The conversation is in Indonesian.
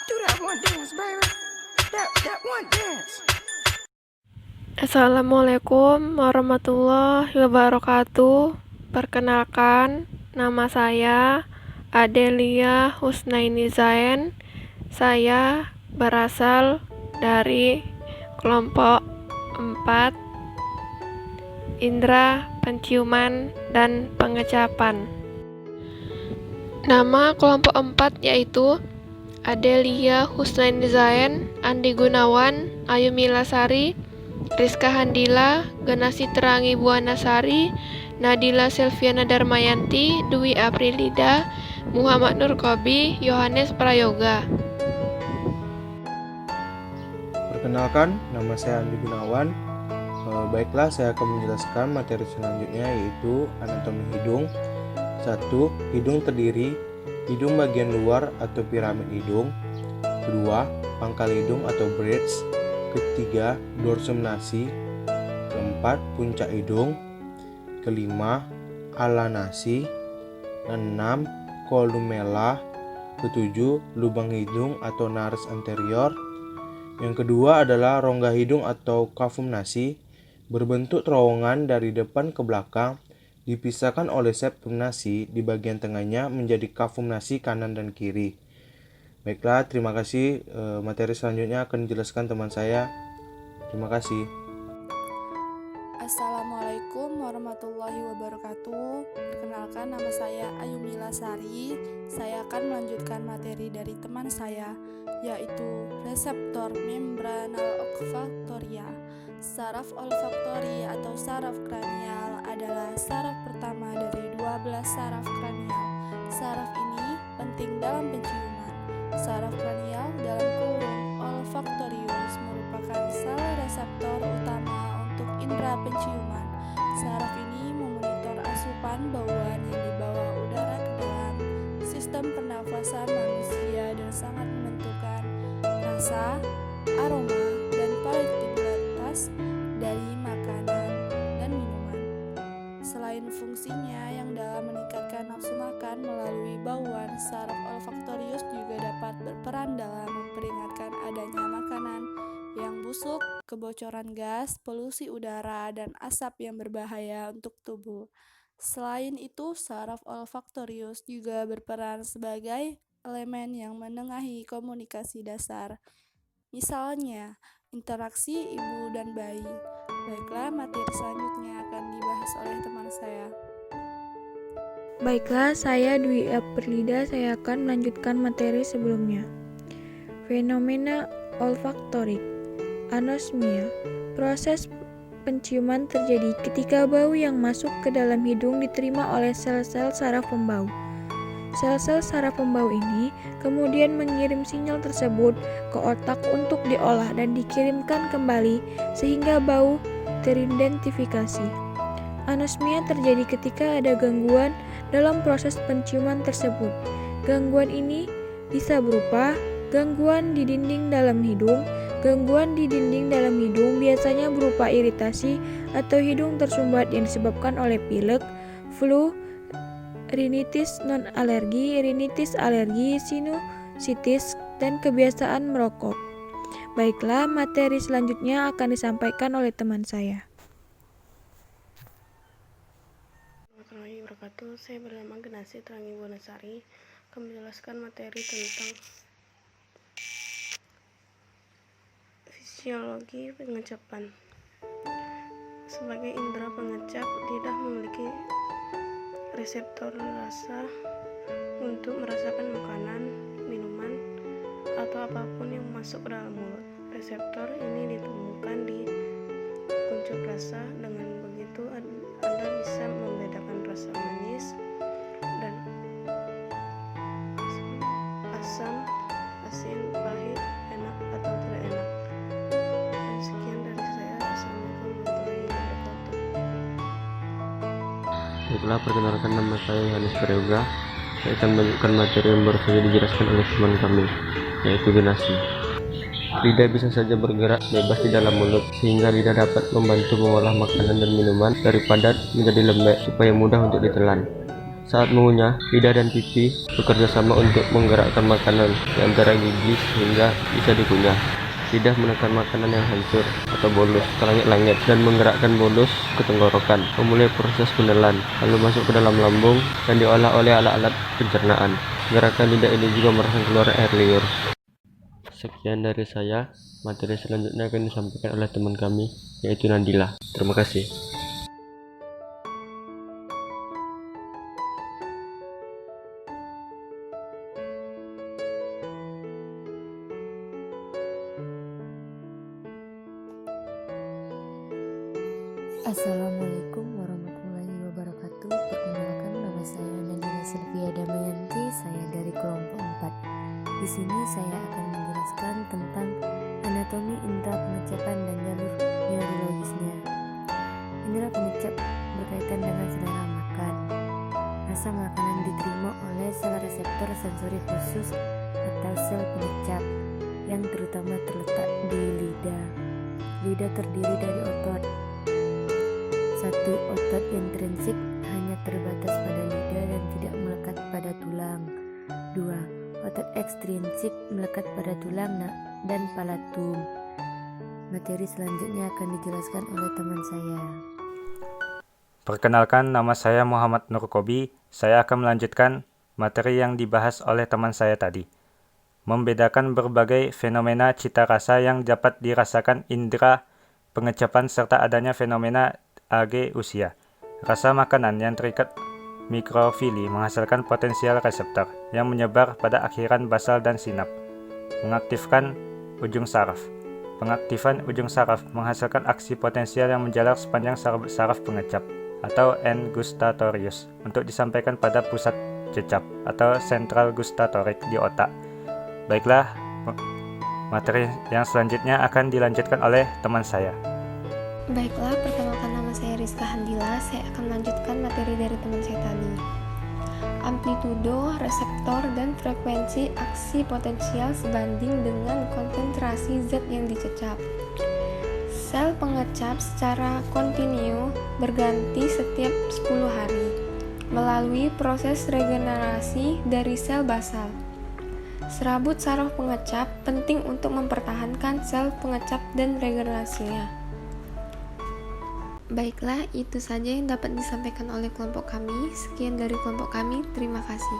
Do that one dance, baby. That one dance. Assalamualaikum warahmatullahi wabarakatuh. Perkenalkan, nama saya Adelia Husnaini Zain. Saya berasal dari kelompok 4, indera penciuman dan pengecapan. Nama kelompok 4 yaitu Adelia Husnaini Zain, Andi Gunawan, Ayumi Lasari, Rizka Handila, Ganasi Terangi Buanasari, Nadila Selviana Darmayanti, Dwi Aprilida, Muhammad Nur Kobi, Yohanes Prayoga. Perkenalkan, nama saya Andi Gunawan. Baiklah, saya akan menjelaskan materi selanjutnya yaitu anatomi hidung. 1. Hidung terdiri, hidung bagian luar atau piramid hidung. 2. Pangkal hidung atau bridge. 3. Dorsum nasi. 4. Puncak hidung. 5. Ala nasi. 6. Columella. 7. Lubang hidung atau nares anterior. Yang kedua adalah rongga hidung atau cavum nasi, berbentuk terowongan dari depan ke belakang, dipisahkan oleh septum nasi di bagian tengahnya menjadi cavum nasi kanan dan kiri. Baiklah, terima kasih. Materi selanjutnya akan dijelaskan teman saya. Terima kasih. Assalamualaikum warahmatullahi wabarakatuh. Perkenalkan, nama saya Ayumi Lasari. Saya akan melanjutkan materi dari teman saya, yaitu reseptor membranal olfaktoria. Saraf olfaktori atau saraf kranial adalah saraf pertama dari 12 saraf kranial. Saraf ini penting dalam penciuman. Saraf kranial dalam kurung olfaktorius merupakan sel reseptor utama untuk indera penciuman. Saraf ini memonitor asupan bauan yang dibawa udara ke dalam sistem pernafasan manusia dan sangat menentukan rasa, aroma, dan palatabilitas dari makanan dan minuman. Selain fungsinya yang dalam meningkatkan nafsu makan melalui bauan, saraf olfaktorius juga dapat berperan dalam memperingatkan adanya makanan yang busuk, kebocoran gas, polusi udara, dan asap yang berbahaya untuk tubuh. Selain itu, saraf olfaktorius juga berperan sebagai elemen yang menengahi komunikasi dasar. Misalnya, interaksi ibu dan bayi. Baiklah, materi selanjutnya akan dibahas oleh teman saya. Baiklah, saya Dwi Aprilida. Saya akan melanjutkan materi sebelumnya. Fenomena olfaktorik. Anosmia. Proses penciuman terjadi ketika bau yang masuk ke dalam hidung diterima oleh sel-sel saraf pembau. Sel-sel saraf pembau ini kemudian mengirim sinyal tersebut ke otak untuk diolah dan dikirimkan kembali sehingga bau teridentifikasi. Anosmia terjadi ketika ada gangguan dalam proses penciuman tersebut. Gangguan ini bisa berupa gangguan di dinding dalam hidung. Gangguan di dinding dalam hidung biasanya berupa iritasi atau hidung tersumbat yang disebabkan oleh pilek, flu, rinitis non-alergi, rinitis alergi, sinusitis, dan kebiasaan merokok. Baiklah, materi selanjutnya akan disampaikan oleh teman saya. Warahmatullahi wabarakatuh. Saya bernama Ganasi Terangi Buanasari, akan menjelaskan materi tentang fisiologi pengecapan. Sebagai indera pengecap, lidah memiliki reseptor rasa untuk merasakan makanan, minuman, atau apapun yang masuk ke dalam mulut. Reseptor ini ditemukan di kuncup rasa. Dengan begitu, Anda bisa membedakan rasa manis dan asam, asin, pahit, enak atau tidak enak. Dan sekian dari saya. Assalamualaikum warahmatullahi wabarakatuh. Baiklah, perkenalkan, nama saya Yohanes Prayoga. Saya akan melanjutkan materi yang baru saja dijelaskan oleh teman kami, yaitu genasi. Lidah bisa saja bergerak bebas di dalam mulut, sehingga lidah dapat membantu mengolah makanan dan minuman dari padat menjadi lembek supaya mudah untuk ditelan. Saat mengunyah, lidah dan pipi bekerja sama untuk menggerakkan makanan di antara gigi sehingga bisa dikunyah. Lidah menekan makanan yang hancur atau bolus ke langit-langit dan menggerakkan bolus ke tenggorokan, memulai proses penelan, lalu masuk ke dalam lambung dan diolah oleh alat-alat pencernaan. Gerakan lidah ini juga merangsang keluar air liur. Sekian dari saya. Materi selanjutnya akan disampaikan oleh teman kami, yaitu Nadila. Terima kasih. Assalamualaikum warahmatullahi wabarakatuh. Perkenalkan, nama saya Nadila Sylvia Damayanti. Saya dari kelompok 4. Di sini saya akan menjelaskan tentang anatomi indera pengecapan dan jalur neurologisnya. Indera pengecap berkaitan dengan selera makan. Rasa makanan diterima oleh sel reseptor sensori khusus atau sel pengecap yang terutama terletak di lidah. Lidah terdiri dari otot. 1. Otot intrinsik hanya terbatas pada lidah dan tidak melekat pada tulang. 2. Otot ekstrinsik melekat pada tulang dan palatum. Materi selanjutnya akan dijelaskan oleh teman saya. Perkenalkan, nama saya Muhammad Nur Kobi. Saya akan melanjutkan materi yang dibahas oleh teman saya tadi. Membedakan berbagai fenomena cita rasa yang dapat dirasakan indera pengecapan serta adanya fenomena AG usia. Rasa makanan yang terikat mikrofili menghasilkan potensial reseptor yang menyebar pada akhiran basal dan sinap, mengaktifkan ujung saraf. Pengaktifan ujung saraf menghasilkan aksi potensial yang menjalar sepanjang saraf pengecap atau N. gustatorius untuk disampaikan pada pusat cecap atau sentral gustatorik di otak. Baiklah, materi yang selanjutnya akan dilanjutkan oleh teman saya. Baiklah, perkenalkan, nama saya Rizka Handila. Saya akan melanjutkan materi dari teman saya tadi. Amplitudo, reseptor, dan frekuensi aksi potensial sebanding dengan konsentrasi zat yang dicecap. Sel pengecap secara kontinu berganti setiap 10 hari melalui proses regenerasi dari sel basal. Serabut saraf pengecap penting untuk mempertahankan sel pengecap dan regenerasinya. Baiklah, itu saja yang dapat disampaikan oleh kelompok kami. Sekian dari kelompok kami, terima kasih.